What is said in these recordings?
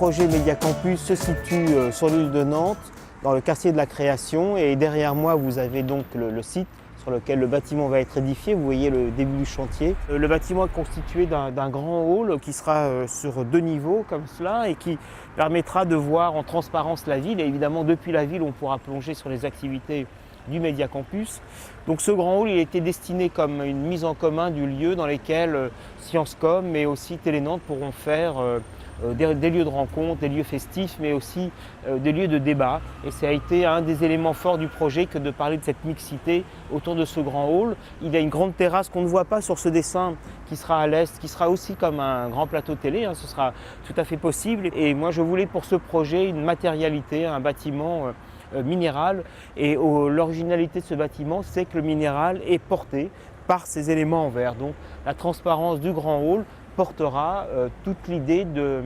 projet Média Campus se situe sur l'île de Nantes, dans le quartier de la Création. Et derrière moi, vous avez donc le site sur lequel le bâtiment va être édifié. Vous voyez le début du chantier. Le bâtiment est constitué d'un grand hall qui sera sur 2 niveaux comme cela et qui permettra de voir en transparence la ville. Et évidemment, depuis la ville, on pourra plonger sur les activités du Média Campus. Donc ce grand hall, il a été destiné comme une mise en commun du lieu dans lesquels Sciencescom mais aussi Télénantes pourront faire des lieux de rencontre, des lieux festifs, mais aussi des lieux de débat. Et ça a été un des éléments forts du projet que de parler de cette mixité autour de ce grand hall. Il y a une grande terrasse qu'on ne voit pas sur ce dessin qui sera à l'est, qui sera aussi comme un grand plateau télé, ce sera tout à fait possible. Et moi je voulais pour ce projet une matérialité, un bâtiment minéral. Et l'originalité de ce bâtiment, c'est que le minéral est porté par ces éléments en verre. Donc la transparence du grand hall portera toute l'idée de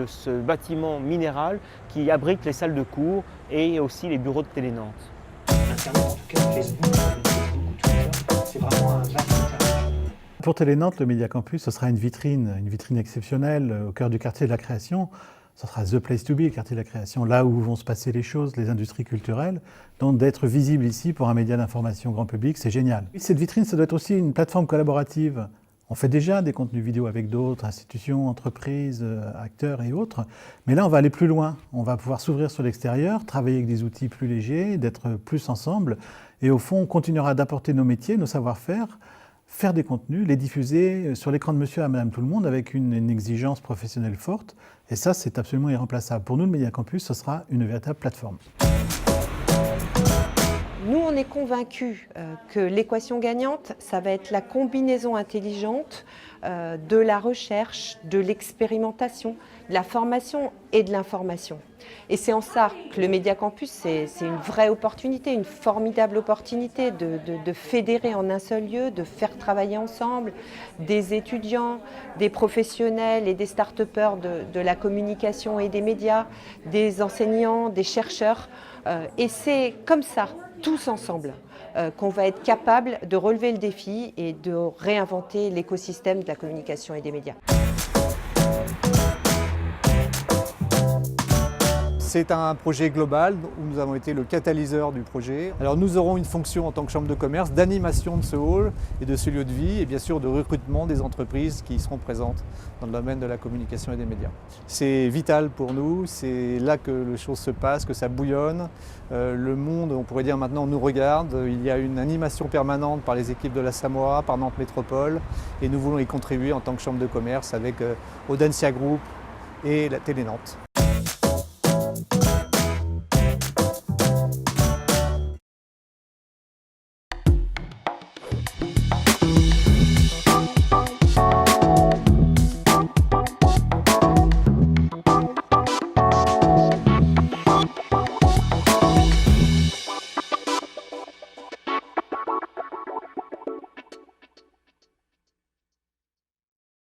ce bâtiment minéral qui abrite les salles de cours et aussi les bureaux de Télénantes. Internet, en tout cas, Facebook, Twitter, c'est vraiment un vaste terrain. Pour Télénantes, le Média Campus, ce sera une vitrine exceptionnelle au cœur du quartier de la Création. Ce sera the place to be, le quartier de la Création, là où vont se passer les choses, les industries culturelles. Donc d'être visible ici pour un média d'information grand public, c'est génial. Et cette vitrine, ça doit être aussi une plateforme collaborative. On fait déjà des contenus vidéo avec d'autres institutions, entreprises, acteurs et autres. Mais là, on va aller plus loin. On va pouvoir s'ouvrir sur l'extérieur, travailler avec des outils plus légers, d'être plus ensemble. Et au fond, on continuera d'apporter nos métiers, nos savoir-faire, faire des contenus, les diffuser sur l'écran de monsieur à madame tout le monde avec une exigence professionnelle forte. Et ça, c'est absolument irremplaçable. Pour nous, le Média Campus, ce sera une véritable plateforme. Nous, on est convaincus que l'équation gagnante, ça va être la combinaison intelligente de la recherche, de l'expérimentation, de la formation et de l'information. Et c'est en ça que le Média Campus, c'est une vraie opportunité, une formidable opportunité de fédérer en un seul lieu, de faire travailler ensemble des étudiants, des professionnels et des start-upers de la communication et des médias, des enseignants, des chercheurs. Et c'est comme ça, tous ensemble, qu'on va être capable de relever le défi et de réinventer l'écosystème de la communication et des médias. C'est un projet global où nous avons été le catalyseur du projet. Alors nous aurons une fonction en tant que chambre de commerce d'animation de ce hall et de ce lieu de vie et bien sûr de recrutement des entreprises qui seront présentes dans le domaine de la communication et des médias. C'est vital pour nous, c'est là que les choses se passent, que ça bouillonne. Le monde, on pourrait dire maintenant, nous regarde. Il y a une animation permanente par les équipes de la Samoa, par Nantes Métropole et nous voulons y contribuer en tant que chambre de commerce avec Audencia Group et la Télénantes.